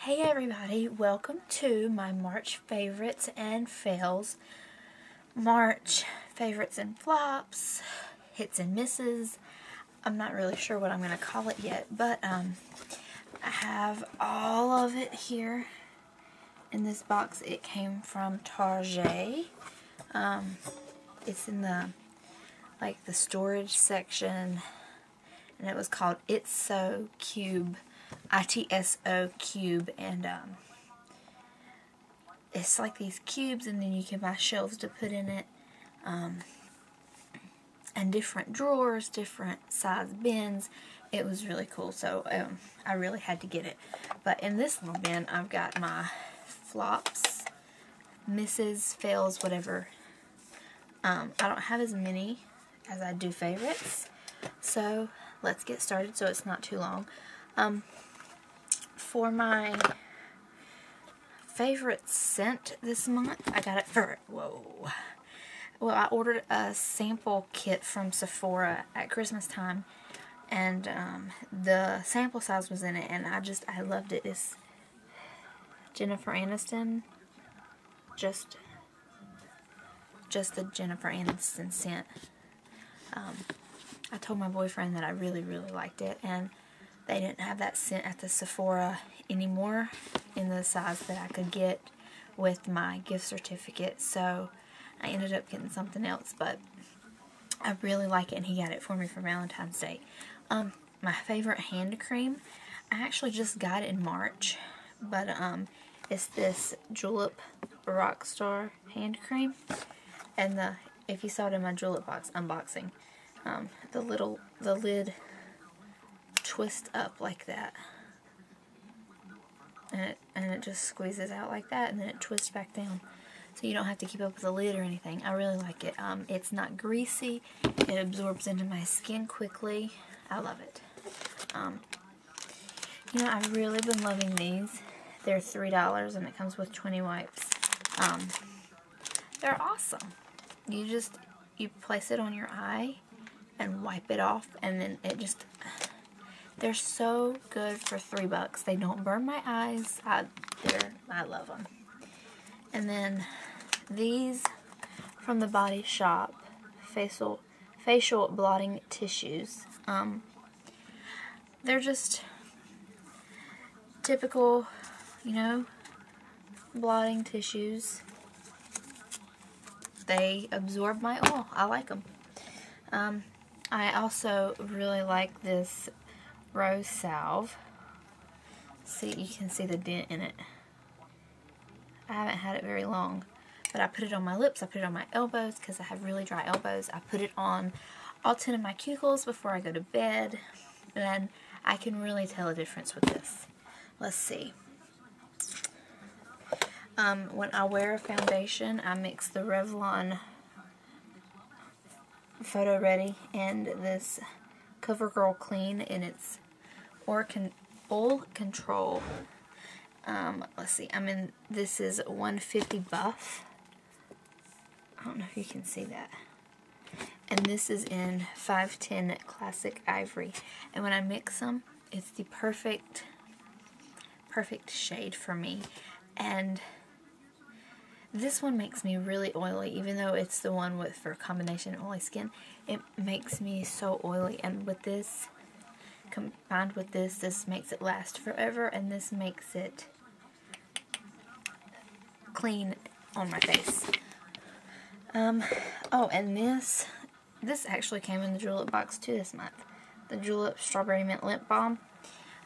Hey everybody, welcome to my March favorites and fails. March favorites and flops, hits and misses. I'm not really sure what I'm going to call it yet, but I have all of it here in this box. It came from Target. It's in the storage section, and it was called Itso Cube. ITSO Cube, and it's like these cubes, and then you can buy shelves to put in it, and different drawers, different size bins. It was really cool, so I really had to get it. But in this little bin, I've got my flops, misses, fails, whatever. I don't have as many as I do favorites, so let's get started so it's not too long. For my favorite scent this month, I got it for, I ordered a sample kit from Sephora at Christmas time, and the sample size was in it, and I loved it. It's Jennifer Aniston, just the Jennifer Aniston scent. I told my boyfriend that I really liked it, and they didn't have that scent at the Sephora anymore in the size that I could get with my gift certificate, so I ended up getting something else, but I really like it, and he got it for me for Valentine's Day. My favorite hand cream, I actually just got it in March, but it's this Julep Rockstar hand cream, and if you saw it in my Julep box unboxing, the lid twist up like that, and it just squeezes out like that, and then it twists back down, so you don't have to keep up with the lid or anything. I really like it. It's not greasy, it absorbs into my skin quickly. I love it. I've really been loving these. They're $3 and it comes with 20 wipes. They're awesome. You place it on your eye and wipe it off, and then they're so good for $3. They don't burn my eyes. I love them. And then these from the Body Shop, facial blotting tissues. They're just typical, blotting tissues. They absorb my oil. I like them. I also really like this Rose Salve. See, you can see the dent in it. I haven't had it very long, but I put it on my lips, I put it on my elbows because I have really dry elbows. I put it on all 10 of my cuticles before I go to bed, and I can really tell a difference with this. Let's see. When I wear a foundation, I mix the Revlon Photo Ready and this CoverGirl Clean, and it's oil control. Let's see, this is 150 Buff. I don't know if you can see that. And this is in 510 Classic Ivory. And when I mix them, it's the perfect shade for me. And this one makes me really oily, even though it's the one for combination oily skin. It makes me so oily, and with this, combined with this makes it last forever, and this makes it clean on my face. Oh, and this actually came in the Julep box too this month. The Julep Strawberry Mint Lip Balm.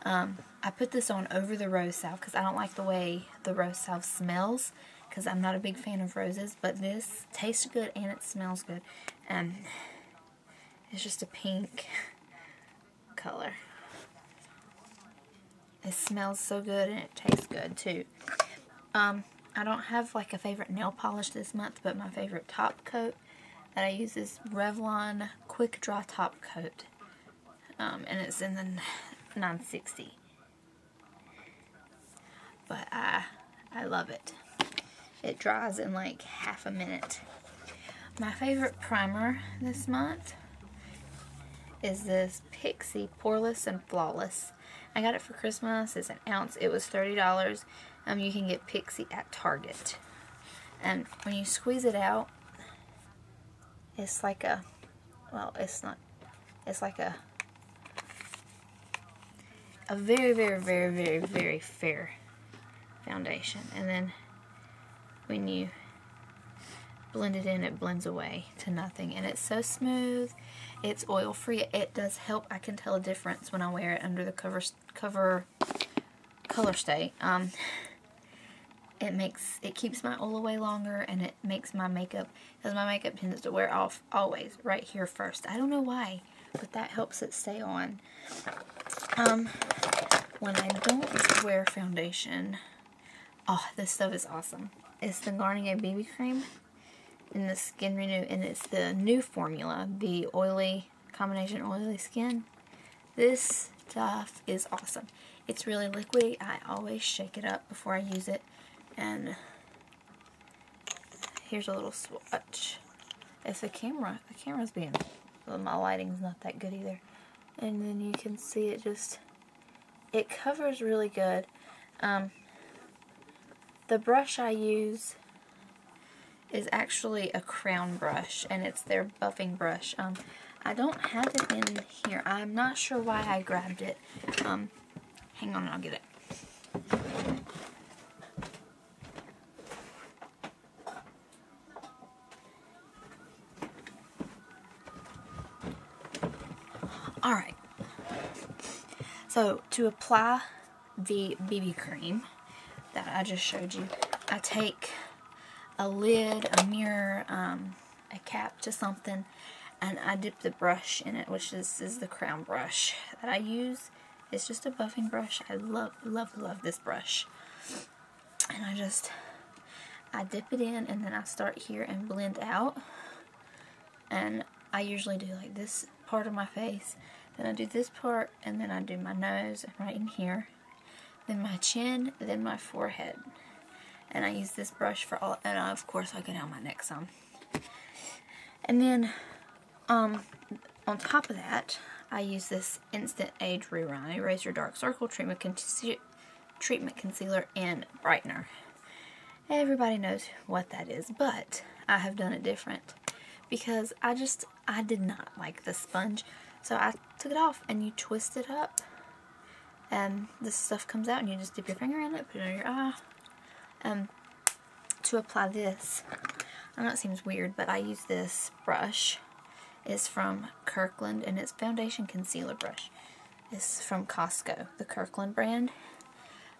I put this on over the Rose Salve because I don't like the way the Rose Salve smells, because I'm not a big fan of roses, but this tastes good and it smells good. It's just a pink color. It smells so good and it tastes good too. I don't have like a favorite nail polish this month, but my favorite top coat that I use is Revlon Quick Dry Top Coat. And it's in the 960. But I love it. It dries in like half a minute. My favorite primer this month is this Pixi Poreless and Flawless. I got it for Christmas. It's an ounce. It was $30. You can get Pixie at Target. And when you squeeze it out, it's like a, well, it's not, it's like a very, very, very, very, very fair foundation. And then when you blend it in, it blends away to nothing. And it's so smooth. It's oil free. It does help. I can tell a difference when I wear it under the color stay. It keeps my oil away longer, and it makes my makeup, because my makeup tends to wear off always right here first. I don't know why, but that helps it stay on. When I don't wear foundation, oh, this stuff is awesome. It's the Garnier BB cream in the Skin Renew, and it's the new formula, the oily combination oily skin. This stuff is awesome. It's really liquidy. I always shake it up before I use it. And here's a little swatch. It's the camera's being, well, my lighting's not that good either. And then you can see it just, it covers really good. The brush I use is actually a Crown brush, and it's their buffing brush. I don't have it in here. I'm not sure why I grabbed it. Hang on, I'll get it. Alright, so to apply the BB cream that I just showed you, I take a lid, a mirror, a cap to something, and I dip the brush in it, which is the Crown brush that I use. It's just a buffing brush. I love, love, love this brush. And I dip it in, and then I start here and blend out. And I usually do like this part of my face, then I do this part, and then I do my nose right in here, then my chin, then my forehead. And I use this brush for all, and of course I go down my neck some. And then on top of that, I use this Instant Age Rerun Erase Your Dark Circle Treatment Concealer and Brightener. Everybody knows what that is, but I have done it different because I did not like the sponge. So I took it off, and you twist it up, and this stuff comes out, and you just dip your finger in it, put it on your eye. To apply this, I know it seems weird, but I use this brush. It's from Kirkland, and it's foundation concealer brush. It's from Costco, the Kirkland brand,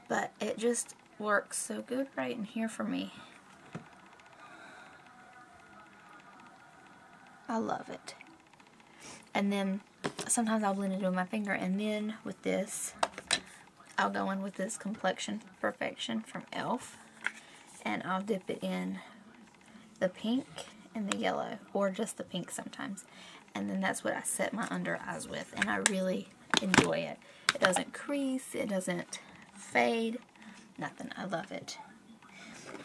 but it just works so good right in here for me. I love it. And then sometimes I'll blend it with my finger, and then with this, I'll go in with this Complexion Perfection from e.l.f. and I'll dip it in the pink and the yellow, or just the pink sometimes. And then that's what I set my under eyes with, and I really enjoy it. It doesn't crease, it doesn't fade, nothing. I love it.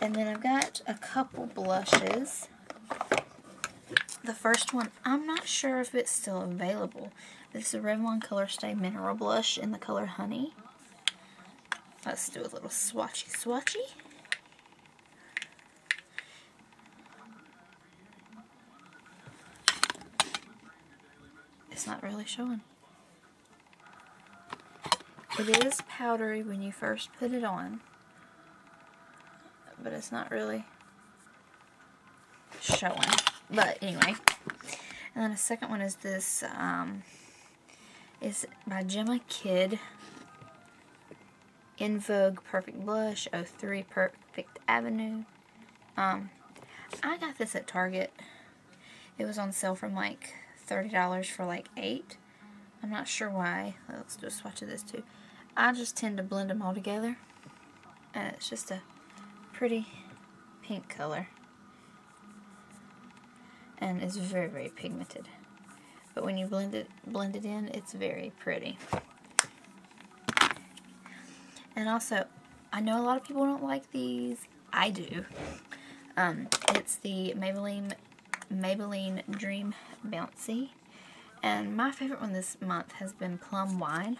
And then I've got a couple blushes. The first one, I'm not sure if it's still available. This is a Revlon Colorstay Mineral Blush in the color Honey. Let's do a little swatchy. It's not really showing. It is powdery when you first put it on, but it's not really showing. But anyway, and then the second one is this, is by Gemma Kidd, In Vogue Perfect Blush, 03 Perfect Avenue. I got this at Target. It was on sale from like $30 for like 8. I'm not sure why. Let's do a swatch of this too. I just tend to blend them all together, and it's just a pretty pink color. And it's very, very pigmented. But when you blend it in, it's very pretty. And also, I know a lot of people don't like these. I do. It's the Maybelline Dream Bouncy. And my favorite one this month has been Plum Wine.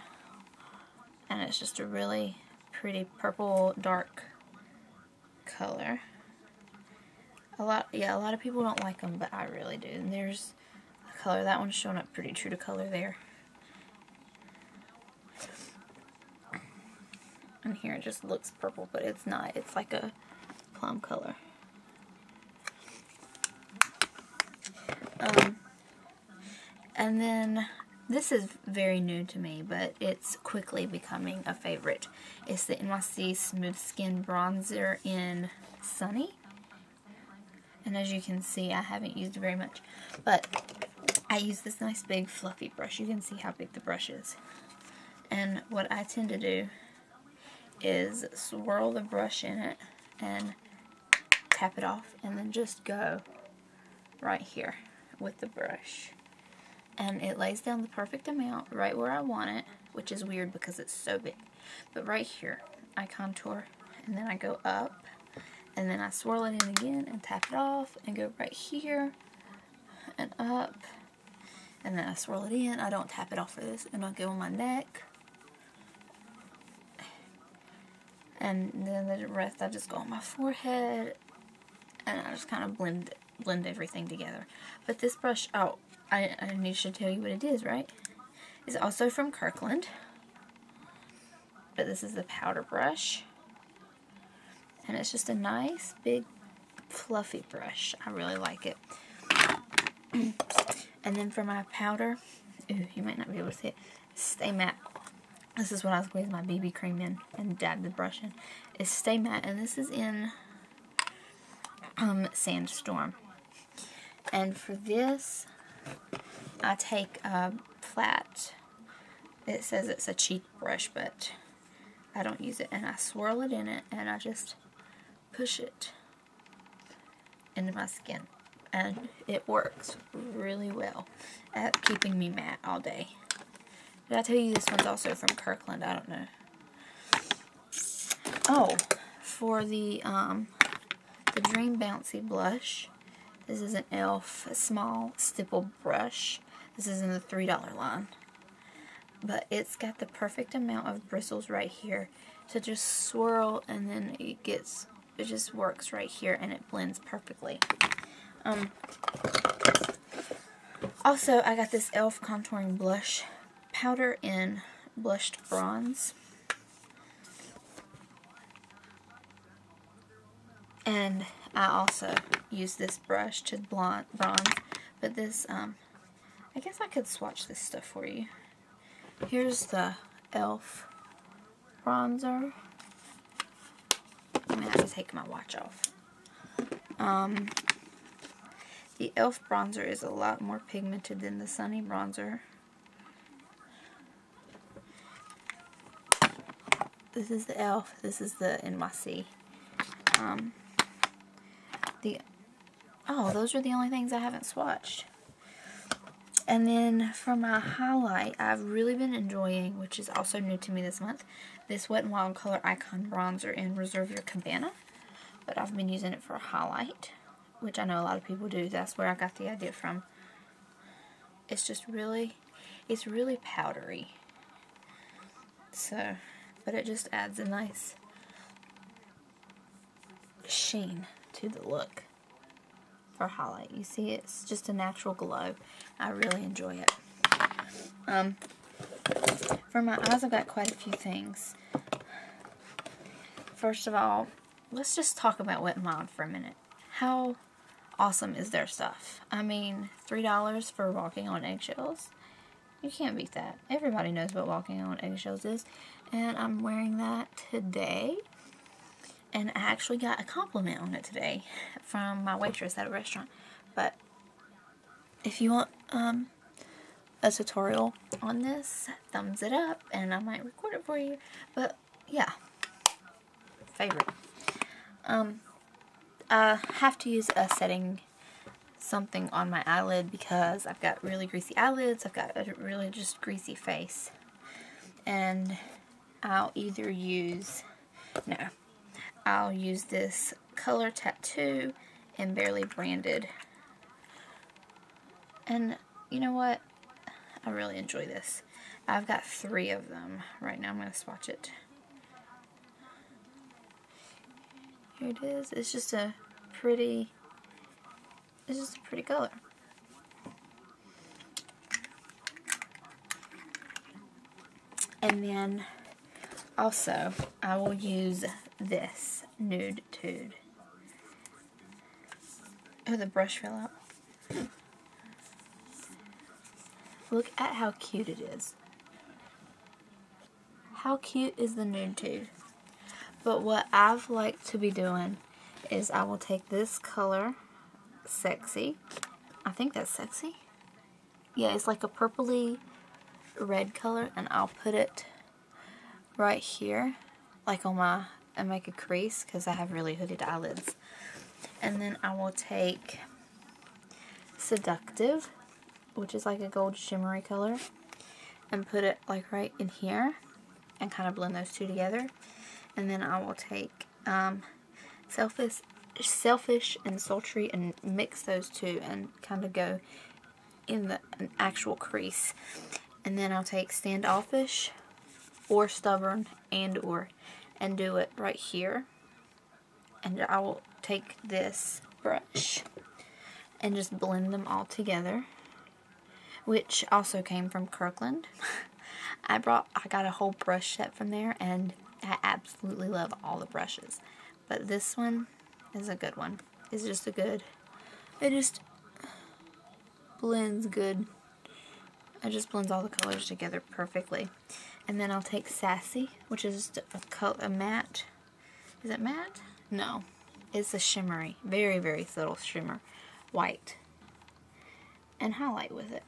And it's just a really pretty purple dark color. A lot of people don't like them, but I really do. And there's a color. That one's showing up pretty true to color there. And here it just looks purple, but it's not. It's like a plum color. And then this is very new to me, but it's quickly becoming a favorite. It's the NYC Smooth Skin Bronzer in Sunny. And as you can see, I haven't used it very much. But I use this nice big fluffy brush. You can see how big the brush is. And what I tend to do is swirl the brush in it and tap it off, and then just go right here with the brush. And it lays down the perfect amount right where I want it, which is weird because it's so big. But right here, I contour, and then I go up, and then I swirl it in again and tap it off, and go right here, and up, and then I swirl it in. I don't tap it off for this, and I'll go on my neck. And then the rest, I just go on my forehead, and I just kind of blend everything together. But this brush, oh, I should tell you what it is, right? It's also from Kirkland, but this is the powder brush, and it's just a nice, big, fluffy brush. I really like it. And then for my powder, ooh, you might not be able to see it, Stay Matte. This is what I was squeezing my BB cream in and dab the brush in. It's Stay Matte, and this is in Sandstorm. And for this, I take a flat, it says it's a cheek brush, but I don't use it, and I swirl it in it, and I just push it into my skin. And it works really well at keeping me matte all day. Did I tell you this one's also from Kirkland? I don't know. Oh, for the Dream Bouncy blush, this is an e.l.f. small stipple brush. This is in the $3 line. But it's got the perfect amount of bristles right here to just swirl, and then it just works right here, and it blends perfectly. Also, I got this e.l.f. contouring blush powder in Blushed Bronze. And I also use this brush to bronze, but this, I guess I could swatch this stuff for you. Here's the e.l.f. bronzer. I'm going to have to take my watch off. The e.l.f. bronzer is a lot more pigmented than the Sunny bronzer. This is the e.l.f. This is the NYC. Oh, those are the only things I haven't swatched. And then for my highlight, I've really been enjoying, which is also new to me this month, this Wet n Wild Color Icon Bronzer in Reserve Your Cabana. But I've been using it for a highlight, which I know a lot of people do. That's where I got the idea from. It's just really, it's really powdery. So, but it just adds a nice sheen to the look for highlight. You see, it's just a natural glow. I really enjoy it. For my eyes, I've got quite a few things. First of all, let's just talk about Wet n Wild for a minute. How awesome is their stuff? I mean, $3 for walking on eggshells. You can't beat that. Everybody knows what walking on eggshells is. And I'm wearing that today. And I actually got a compliment on it today from my waitress at a restaurant. But if you want a tutorial on this, thumbs it up and I might record it for you. But yeah, favorite. I have to use a setting something on my eyelid because I've got really greasy eyelids. I've got a really just greasy face. And I'll either use, I'll use this Color Tattoo and Barely Branded. And you know what? I really enjoy this. I've got 3 of them right now. I'm going to swatch it. Here it is. It's just a pretty color. And then also I will use this Nude Tude. Oh, the brush fell out. Look at how cute it is. How cute is the Nude Tude? But what I've liked to be doing is I will take this color, Sexy. I think that's Sexy. Yeah, it's like a purpley red color, and I'll put it right here, like on my, and make a crease because I have really hooded eyelids. And then I will take Seductive, which is like a gold shimmery color, and put it like right in here and kind of blend those two together. And then I will take Selfish and Sultry and mix those two and kind of go in an actual crease. And then I'll take Standoffish or Stubborn and do it right here. And I will take this brush and just blend them all together, which also came from Kirkland. I got a whole brush set from there, and I absolutely love all the brushes. But this one is a good one. It's just a good, it just blends good. It just blends all the colors together perfectly. And then I'll take Sassy, which is a matte. Is it matte? No. It's a shimmery, very, very subtle shimmer, white. And highlight with it.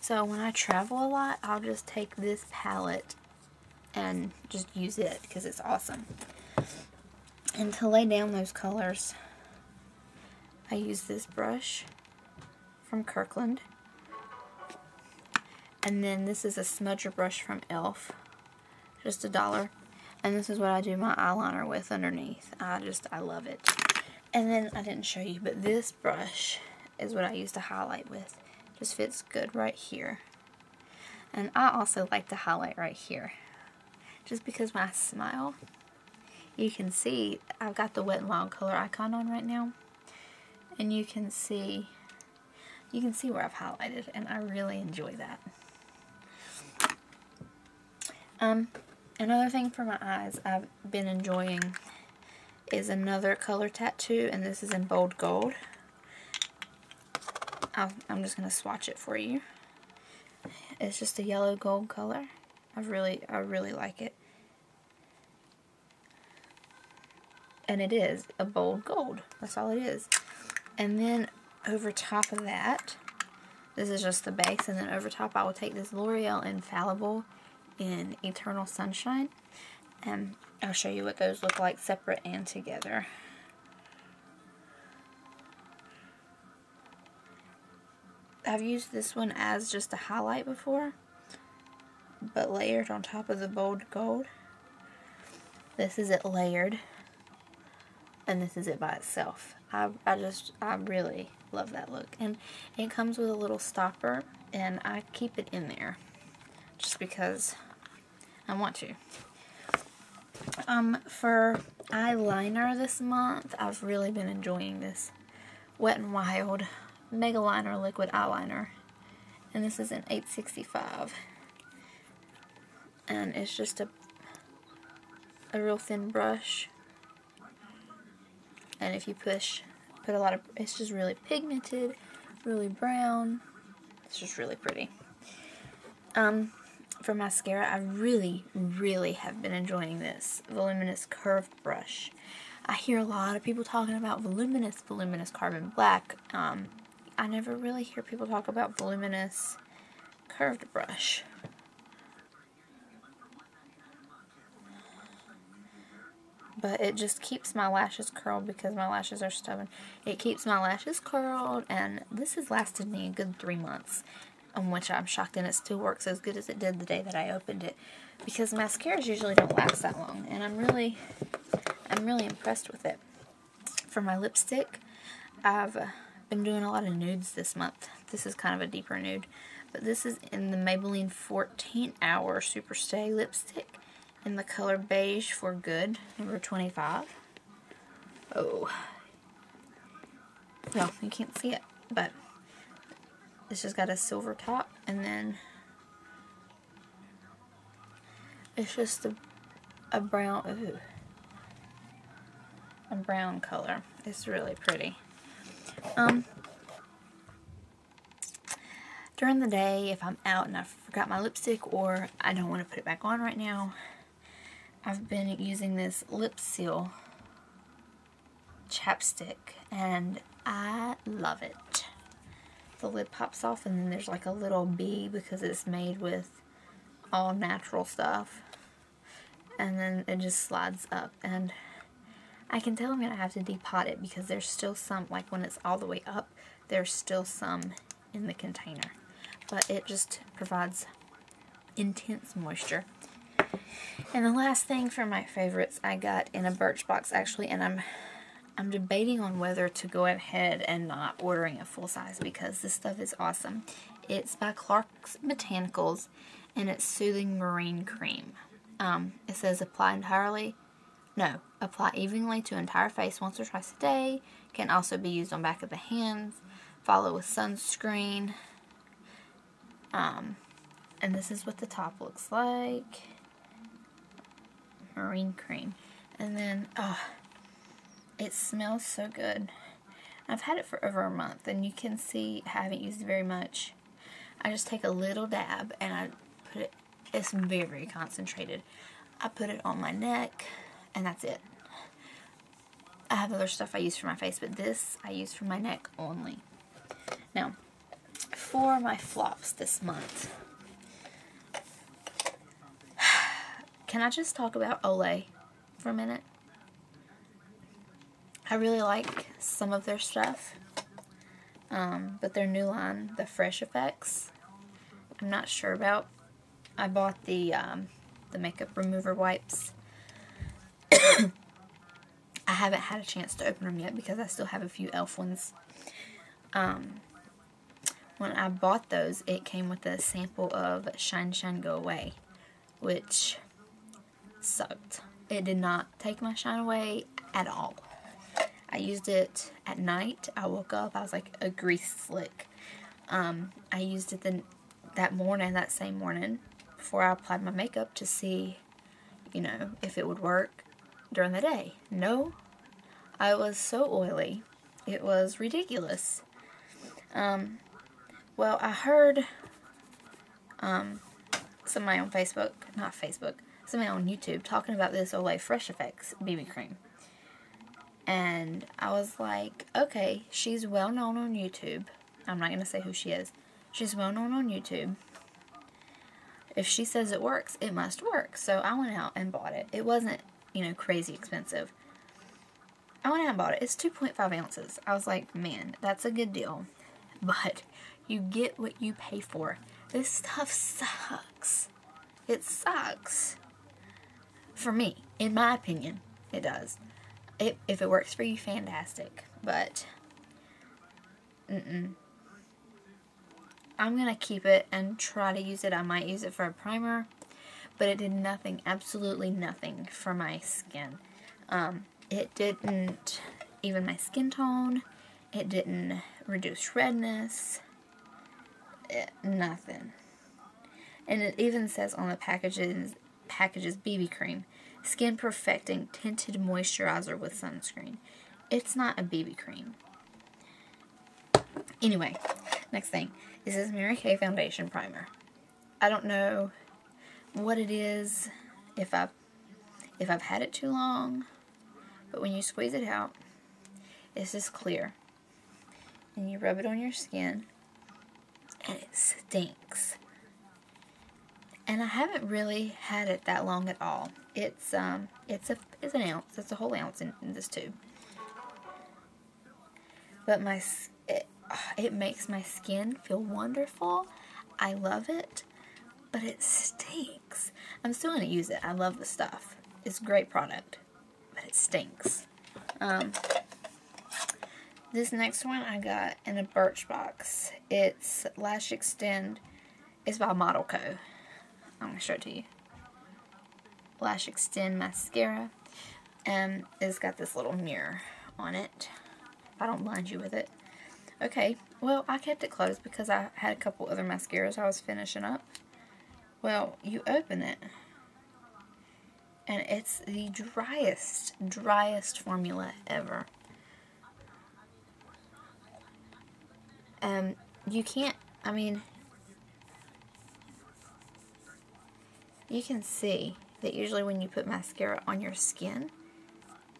So when I travel a lot, I'll just take this palette and just use it because it's awesome. And to lay down those colors, I use this brush from Kirkland. And then this is a smudger brush from e.l.f. Just $1. And this is what I do my eyeliner with underneath. I love it. And then I didn't show you, but this brush is what I use to highlight with. Just fits good right here. And I also like to highlight right here. Just because when I smile, you can see I've got the Wet n Wild color icon on right now. And you can see where I've highlighted, and I really enjoy that. Another thing for my eyes I've been enjoying is another color tattoo, and this is in Bold Gold. I'm just going to swatch it for you. It's just a yellow gold color. I really like it. And it is a bold gold. That's all it is. And then over top of that, this is just the base, and then over top I will take this L'Oreal Infallible in Eternal Sunshine, and I'll show you what those look like separate and together. I've used this one as just a highlight before, but layered on top of the Bold Gold. This is it layered, and this is it by itself. I really love that look. And it comes with a little stopper, and I keep it in there just because I want to. For eyeliner this month, I've really been enjoying this Wet n Wild Mega Liner Liquid Eyeliner. And this is an 865. And it's just a real thin brush. And if you put a lot of, it's just really pigmented, really brown. It's just really pretty. For mascara, I really, really have been enjoying this Voluminous Curved Brush. I hear a lot of people talking about Voluminous Carbon Black. I never really hear people talk about Voluminous Curved Brush. But it just keeps my lashes curled because my lashes are stubborn. It keeps my lashes curled, and this has lasted me a good 3 months. On which I'm shocked, and it still works as good as it did the day that I opened it. Because mascaras usually don't last that long, and I'm really impressed with it. For my lipstick, I've been doing a lot of nudes this month. This is kind of a deeper nude. But this is in the Maybelline 14 Hour Super Stay Lipstick in the color Beige for Good, number 25. Oh. Well, you can't see it, but it's just got a silver top, and then it's just a brown, ooh, a brown color. It's really pretty. During the day, if I'm out and I forgot my lipstick or I don't want to put it back on right now, I've been using this Lip Seal chapstick, and I love it. The lid pops off, and then there's like a little bee because it's made with all natural stuff, and then it just slides up, and I can tell I'm going to have to depot it because there's still some, like when it's all the way up, there's still some in the container, but it just provides intense moisture. And the last thing for my favorites I got in a Birchbox actually, and I'm debating on whether to go ahead and not ordering a full size because this stuff is awesome. It's by Clarks Botanicals, and it's Soothing Marine Cream. It says apply evenly to entire face once or twice a day. Can also be used on back of the hands. Follow with sunscreen. And this is what the top looks like. Marine cream. And then, it smells so good. I've had it for over a month, and you can see I haven't used it very much. I just take a little dab, and I put it, it's very concentrated. I put it on my neck, and that's it. I have other stuff I use for my face, but this I use for my neck only. Now, for my flops this month, can I just talk about Olay for a minute? I really like some of their stuff, but their new line, the Fresh Effects, I'm not sure about. I bought the makeup remover wipes. I haven't had a chance to open them yet because I still have a few e.l.f. ones. When I bought those, it came with a sample of Shine Shine Go Away, which sucked. It did not take my shine away at all. I used it at night. I woke up, I was like a grease slick. I used it that same morning, before I applied my makeup to see, if it would work during the day. No, I was so oily. It was ridiculous. Well, I heard somebody on somebody on YouTube talking about this Olay Fresh Effects BB cream. And I was like, okay, she's well known on YouTube. I'm not going to say who she is. She's well known on YouTube. If she says it works, it must work. So I went out and bought it. It wasn't, crazy expensive. I went out and bought it. It's 2.5 ounces. I was like, man, that's a good deal. But you get what you pay for. This stuff sucks. It sucks. For me, in my opinion, it does. If it works for you, fantastic. But, I'm going to keep it and try to use it. I might use it for a primer. But it did nothing, absolutely nothing for my skin. It didn't even my skin tone. It didn't reduce redness. Nothing. And it even says on the package's BB cream, Skin Perfecting Tinted Moisturizer with Sunscreen. It's not a BB cream. Anyway, next thing is this Mary Kay Foundation Primer. I don't know what it is, if I've had it too long, but when you squeeze it out, it's just clear. And you rub it on your skin, and it stinks. And I haven't really had it that long at all. It's an ounce. It's a whole ounce in this tube. But it makes my skin feel wonderful. I love it, but it stinks. I'm still going to use it. I love the stuff. It's a great product, but it stinks. This next one I got in a Birchbox. It's Lash Extend It's by Model Co. I'm going to show it to you. Lash Extend Mascara. And it's got this little mirror on it. If I don't blind you with it. Okay, well, I kept it closed because I had a couple other mascaras I was finishing up. Well, you open it, and it's the driest formula ever. You can't, I mean, you can see that usually when you put mascara on your skin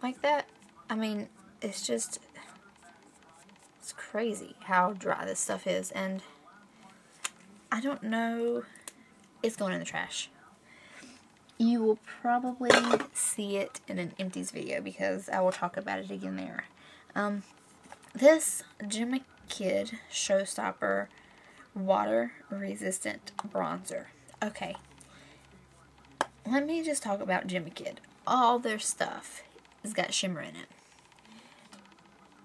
like that, I mean, it's just, it's crazy how dry this stuff is, and I don't know, it's going in the trash. You will probably see it in an empties video because I will talk about it again there. This Gemma Kid Showstopper Water Resistant Bronzer. Okay, let me just talk about Gemma Kid. All their stuff has got shimmer in it.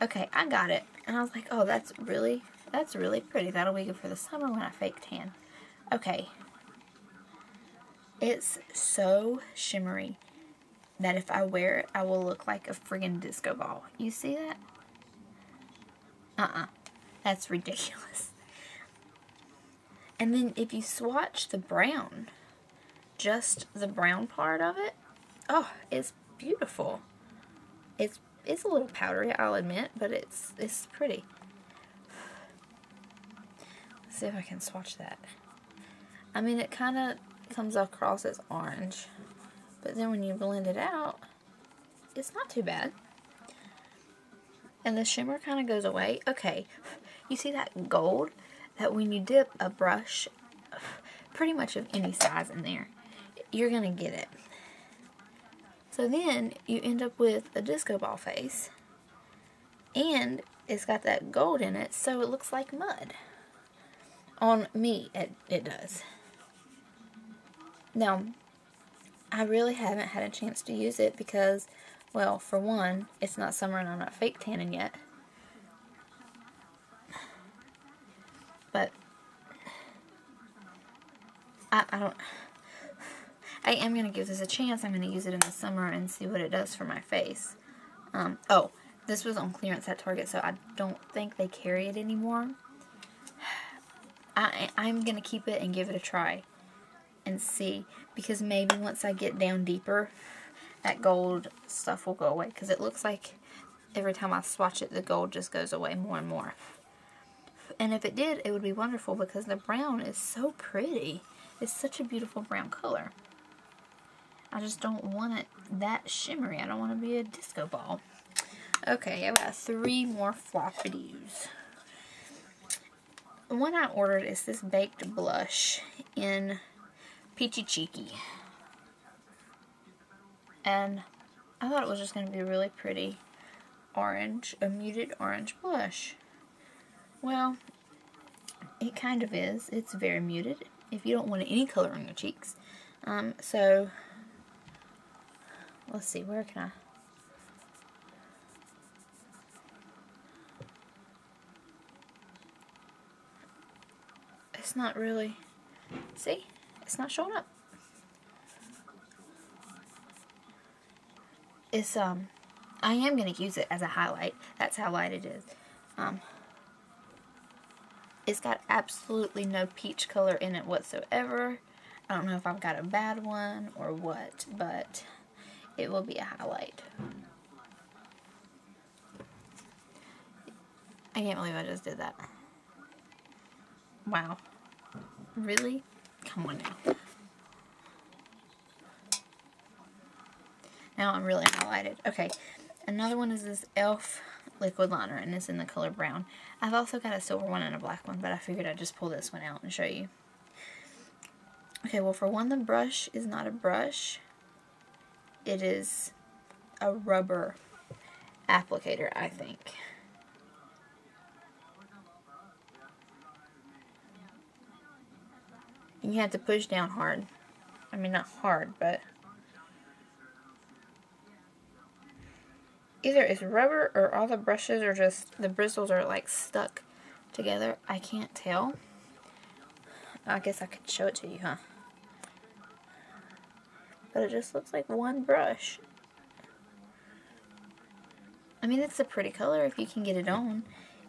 Okay, I got it, and I was like, oh, that's really pretty. That'll be good for the summer when I fake tan. Okay. It's so shimmery that if I wear it, I will look like a friggin' disco ball. You see that? That's ridiculous. And then if you swatch the brown, just the brown part of it, oh, it's beautiful. It's a little powdery, I'll admit, but it's pretty. Let's see if I can swatch that. I mean, it kind of comes across as orange, but then when you blend it out, it's not too bad. And the shimmer kind of goes away. Okay, you see that gold? That when you dip a brush, pretty much of any size in there, you're going to get it. So then you end up with a disco ball face, and it's got that gold in it, so it looks like mud. On me, it does. Now, I really haven't had a chance to use it because, well, for one, it's not summer and I'm not fake tanning yet. But I am going to give this a chance. I'm going to use it in the summer and see what it does for my face. Oh, this was on clearance at Target, so I don't think they carry it anymore. I'm going to keep it and give it a try and see, because maybe once I get down deeper, that gold stuff will go away, because it looks like every time I swatch it, the gold just goes away more and more. And if it did, it would be wonderful, because the brown is so pretty. It's such a beautiful brown color. I just don't want it that shimmery. I don't want to be a disco ball. Okay, I've got 3 more floppities. The one I ordered is this baked blush in Peachy Cheeky. And I thought it was just going to be a really pretty orange, a muted orange blush. Well, it kind of is. It's very muted if you don't want any color on your cheeks. So, let's see, where can I... It's not really... See? It's not showing up. It's, I am going to use it as a highlight. That's how light it is. It's got absolutely no peach color in it whatsoever. I don't know if I've got a bad one or what, but it will be a highlight. I can't believe I just did that. Wow. Really? Come on now. Now I'm really highlighted. Okay, another one is this e.l.f. liquid liner, and it's in the color brown. I've also got a silver one and a black one, but I figured I'd just pull this one out and show you. Okay, well, for one, the brush is not a brush. It is a rubber applicator, I think. And you have to push down hard. I mean, not hard, but... either it's rubber or all the brushes are just, the bristles are like stuck together. I can't tell. I guess I could show it to you, huh? But it just looks like one brush. I mean, it's a pretty color if you can get it on.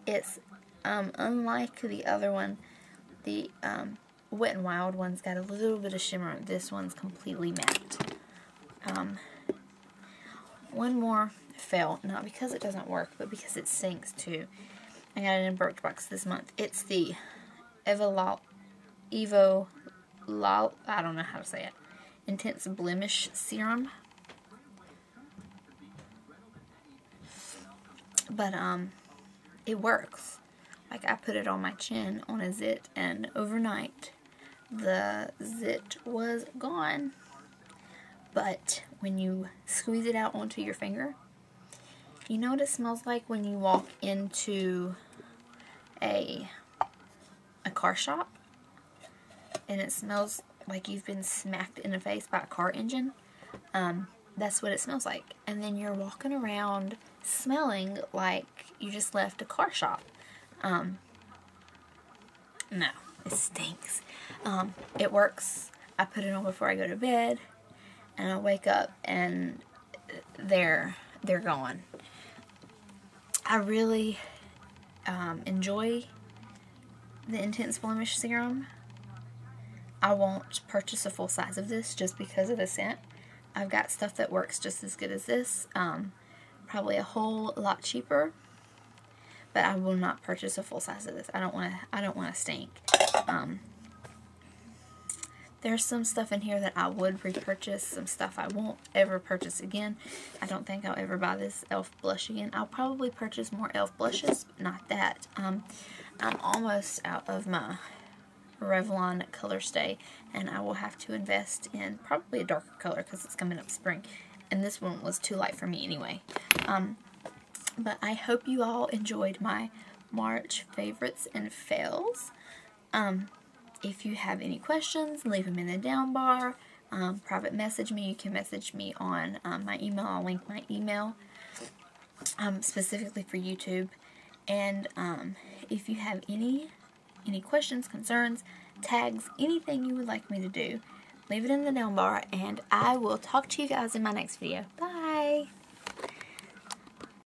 It's, unlike the other one, the, Wet n Wild one's got a little bit of shimmer. This one's completely matte. One more fell, not because it doesn't work, but because it sinks too. I got it in Birchbox this month. It's the I don't know how to say it. Intense Blemish Serum. But, it works. Like, I put it on my chin on a zit, and overnight, the zit was gone. But when you squeeze it out onto your finger, you know what it smells like when you walk into a car shop and it smells like you've been smacked in the face by a car engine? That's what it smells like. And then you're walking around smelling like you just left a car shop. No, it stinks. It works. I put it on before I go to bed, and I wake up and they're gone. I really enjoy the Intense Blemish Serum. I won't purchase a full size of this just because of the scent. I've got stuff that works just as good as this, probably a whole lot cheaper, but I will not purchase a full size of this. I don't want to stink. There's some stuff in here that I would repurchase, some stuff I won't ever purchase again. I don't think I'll ever buy this e.l.f. blush again. I'll probably purchase more e.l.f. blushes, but not that. I'm almost out of my Revlon Color Stay, and I will have to invest in probably a darker color because it's coming up spring, and this one was too light for me anyway. But I hope you all enjoyed my March favorites and fails. If you have any questions, leave them in the down bar. Private message me. You can message me on my email. I'll link my email specifically for YouTube. And if you have any questions, concerns, tags, anything you would like me to do, leave it in the down bar, and I will talk to you guys in my next video. Bye!